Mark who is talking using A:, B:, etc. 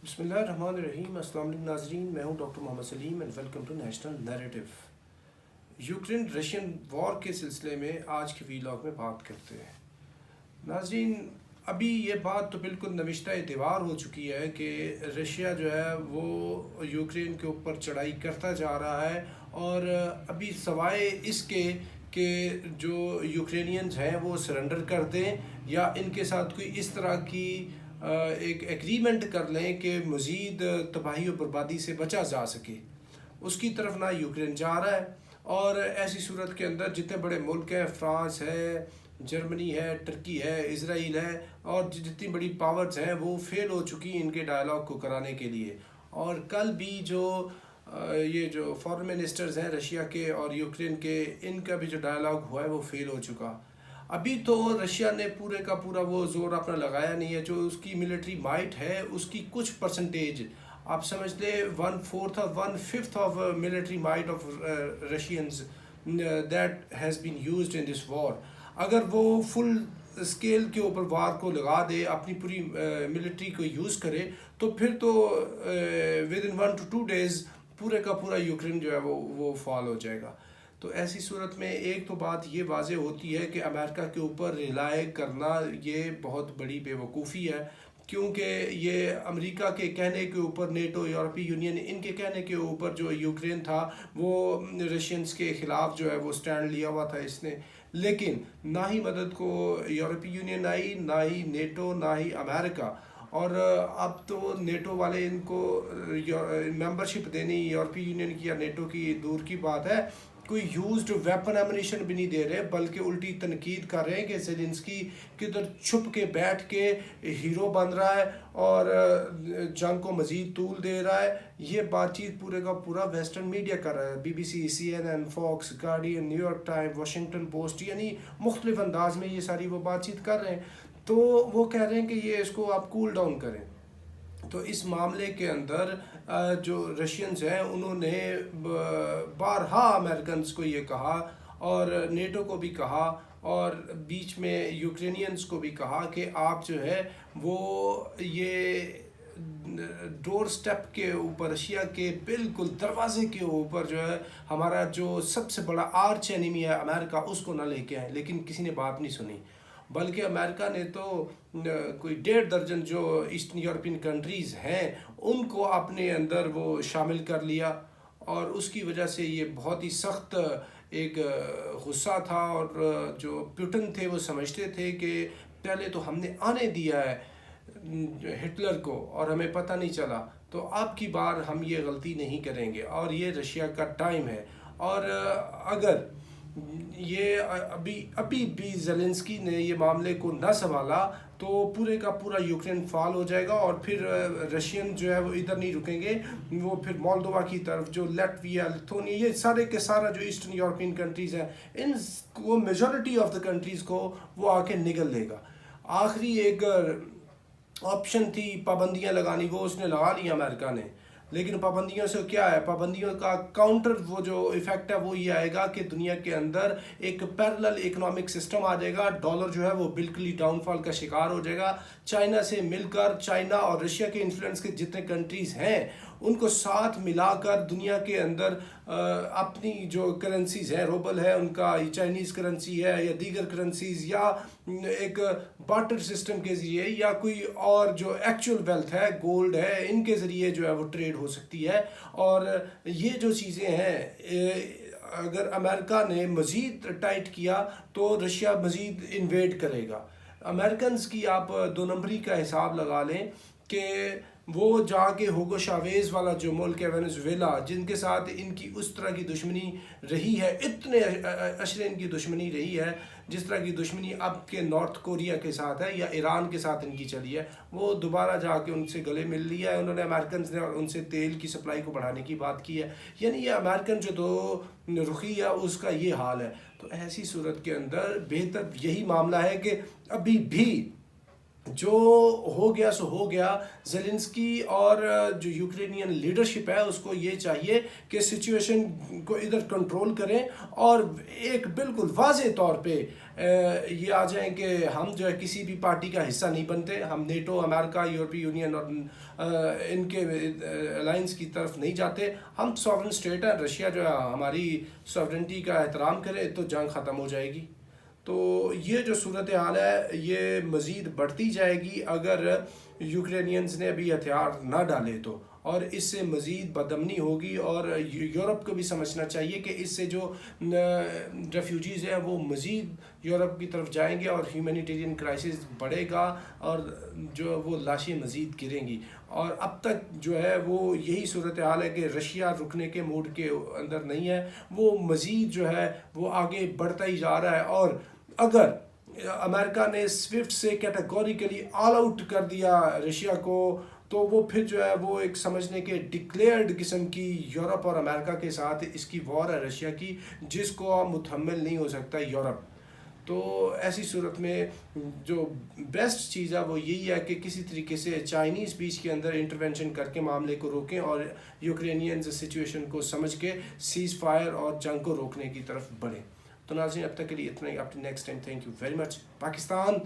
A: بسم اللہ الرحمن الرحیم۔ السلام علیکم ناظرین، میں ہوں doctor Muhammad Saleem and welcome to national narrative. Ukraine Russian war کے سلسلے میں آج کے ویلاگ میں بات کرتے ہیں۔ ناظرین، ابھی یہ بات تو بالکل نوشتہ دیوار ہو چکی ہے کہ رشیا جو ہے وہ یوکرین کے اوپر چڑھائی کرتا جا رہا ہے، اور ابھی سوائے اس کے کہ جو یوکرینینز ہیں وہ سرنڈر کر دیں یا ان کے ساتھ کوئی اس طرح کی ایک ایگریمنٹ کر لیں کہ مزید تباہی و بربادی سے بچا جا سکے، اس کی طرف نہ یوکرین جا رہا ہے۔ اور ایسی صورت کے اندر جتنے بڑے ملک ہیں، فرانس ہے، جرمنی ہے، ترکی ہے، اسرائیل ہے، اور جتنی بڑی پاورز ہیں وہ فیل ہو چکی ان کے ڈائلاگ کو کرانے کے لیے۔ اور کل بھی یہ جو فارن منسٹرز ہیں رشیا کے اور یوکرین کے، ان کا بھی جو ڈائلاگ ہوا ہے وہ فیل ہو چکا۔ ابھی تو رشیا نے پورے کا پورا وہ زور اپنا لگایا نہیں ہے، جو اس کی ملٹری مائٹ ہے اس کی کچھ پرسنٹیج آپ سمجھ لیں 1/4 اور 1/5 of military might of Russians that has been used in this war. اگر وہ فل اسکیل کے اوپر وار کو لگا دے، اپنی پوری ملٹری کو یوز کرے، تو پھر تو ود ان 1 to 2 days پورے کا پورا یوکرین جو ہے وہ فال ہو جائے گا۔ تو ایسی صورت میں ایک تو بات یہ واضح ہوتی ہے کہ امریکہ کے اوپر ریلائے کرنا یہ بہت بڑی بے وقوفی ہے، کیونکہ یہ امریکہ کے کہنے کے اوپر نیٹو، یورپی یونین، ان کے کہنے کے اوپر جو یوکرین تھا وہ رشینز کے خلاف جو ہے وہ سٹینڈ لیا ہوا تھا اس نے، لیکن نہ ہی مدد کو یورپی یونین آئی، نہ ہی نیٹو، نہ ہی امریکہ۔ اور اب تو نیٹو والے ان کو ممبرشپ دینی یورپی یونین کی یا نیٹو کی دور کی بات ہے، کوئی یوزڈ ویپن ایمونیشن بھی نہیں دے رہے، بلکہ الٹی تنقید کر رہے ہیں کہ زیلنسکی کدھر چھپ کے بیٹھ کے ہیرو بن رہا ہے اور جنگ کو مزید طول دے رہا ہے۔ یہ بات چیت پورے کا پورا ویسٹرن میڈیا کر رہا ہے، B B C, C N N, Fox, Guardian, New York Time, Washington Post, یعنی مختلف انداز میں یہ ساری وہ بات چیت کر رہے ہیں۔ تو وہ کہہ رہے ہیں کہ یہ اس کو آپ کول ڈاؤن کریں۔ تو اس معاملے کے اندر جو رشینز ہیں انہوں نے بارہا امریکنز کو یہ کہا، اور نیٹو کو بھی کہا، اور بیچ میں یوکرینینز کو بھی کہا کہ آپ جو ہے وہ یہ ڈور سٹیپ کے اوپر، رشیا کے بالکل دروازے کے اوپر جو ہے ہمارا جو سب سے بڑا آرچ اینیمی ہے امریکہ، اس کو نہ لے کے آئیں۔ لیکن کسی نے بات نہیں سنی، بلکہ امریکہ نے تو کوئی 1.5 درجن جو ایسٹرن یورپین کنٹریز ہیں ان کو اپنے اندر وہ شامل کر لیا، اور اس کی وجہ سے یہ بہت ہی سخت ایک غصہ تھا۔ اور جو پیوٹن تھے وہ سمجھتے تھے کہ پہلے تو ہم نے آنے دیا ہے ہٹلر کو اور ہمیں پتہ نہیں چلا، تو اب کی بار ہم یہ غلطی نہیں کریں گے، اور یہ رشیا کا ٹائم ہے۔ اور اگر یہ ابھی بھی زیلنسکی نے یہ معاملے کو نہ سنبھالا تو پورے کا پورا یوکرین فال ہو جائے گا، اور پھر رشین جو ہے وہ ادھر نہیں رکیں گے، وہ پھر مولدووا کی طرف، جو لیٹویا، لتھونیا، یہ سارے کے سارا جو ایسٹرن یورپین کنٹریز ہیں، ان کو میجورٹی آف دا کنٹریز کو وہ آ کے نگل لے گا۔ آخری ایک آپشن تھی پابندیاں لگانی، وہ اس نے لگا لی امریکہ نے، لیکن پابندیوں سے کیا ہے؟ پابندیوں کا کاؤنٹر وہ جو ایفیکٹ ہے وہ یہ آئے گا کہ دنیا کے اندر ایک پیرلل اکنامک سسٹم آ جائے گا، ڈالر جو ہے وہ بالکل ہی ڈاؤن فال کا شکار ہو جائے گا۔ چائنا سے مل کر، چائنا اور رشیا کے انفلوئنس کے جتنے کنٹریز ہیں ان کو ساتھ ملا کر دنیا کے اندر اپنی جو کرنسیز ہیں، روبل ہے ان کا، چائنیز کرنسی ہے یا دیگر کرنسیز، یا ایک بارٹر سسٹم کے ذریعے، یا کوئی اور جو ایکچول ویلتھ ہے، گولڈ ہے، ان کے ذریعے جو ہے وہ ٹریڈ ہو سکتی ہے۔ اور یہ جو چیزیں ہیں اگر امریکہ نے مزید ٹائٹ کیا تو رشیا مزید انویڈ کرے گا۔ امریکنز کی آپ 2 نمبری کا حساب لگا لیں کہ وہ جا کے ہوگو شاویز والا جو ملک ہے وینزویلا، جن کے ساتھ ان کی اس طرح کی دشمنی رہی ہے، اتنے اشرے ان کی دشمنی رہی ہے جس طرح کی دشمنی اب کے نارتھ کوریا کے ساتھ ہے یا ایران کے ساتھ ان کی چلی ہے، وہ دوبارہ جا کے ان سے گلے مل لیا ہے انہوں نے، امریکنز نے، اور ان سے تیل کی سپلائی کو بڑھانے کی بات کی ہے۔ یعنی یہ امریکن جو دو رخی ہے اس کا یہ حال ہے۔ تو ایسی صورت کے اندر بہتر یہی معاملہ ہے کہ ابھی بھی جو ہو گیا سو ہو گیا، زیلنسکی اور جو یوکرینین لیڈرشپ ہے اس کو یہ چاہیے کہ سچویشن کو ادھر کنٹرول کریں، اور ایک بالکل واضح طور پہ یہ آ جائیں کہ ہم جو ہے کسی بھی پارٹی کا حصہ نہیں بنتے، ہم نیٹو، امریکہ، یورپی یونین اور ان کے الائنس کی طرف نہیں جاتے، ہم سوورن اسٹیٹ ہے، رشیا جو ہے ہماری سوورنٹی کا احترام کرے تو جنگ ختم ہو جائے گی۔ تو یہ جو صورتحال ہے یہ مزید بڑھتی جائے گی اگر یوکرینینز نے ابھی ہتھیار نہ ڈالے تو، اور اس سے مزید بدامنی ہوگی، اور یورپ کو بھی سمجھنا چاہیے کہ اس سے جو ریفیوجیز ہیں وہ مزید یورپ کی طرف جائیں گے اور ہیومینیٹیرین کرائسس بڑھے گا، اور جو وہ لاشیں مزید گریں گی۔ اور اب تک جو ہے وہ یہی صورتحال ہے کہ رشیا رکنے کے موڈ کے اندر نہیں ہے، وہ مزید جو ہے وہ آگے بڑھتا ہی جا رہا ہے، اور اگر امریکہ نے سوفٹ سے کیٹیگوریکلی آل آؤٹ کر دیا رشیا کو، تو وہ پھر جو ہے وہ ایک سمجھنے کے ڈکلیئرڈ قسم کی یورپ اور امریکہ کے ساتھ اس کی وار ہے رشیا کی، جس کو متحمل نہیں ہو سکتا یورپ۔ تو ایسی صورت میں جو بیسٹ چیز ہے وہ یہی ہے کہ کسی طریقے سے چائنیز بیچ کے اندر انٹرونشن کر کے معاملے کو روکیں، اور یوکرینینز سچویشن کو سمجھ کے سیز فائر اور جنگ کو روکنے کی طرف بڑھیں۔ تو ناظرین اب تک کے لیے اتنا ہی، up to next time, thank you very much. Pakistan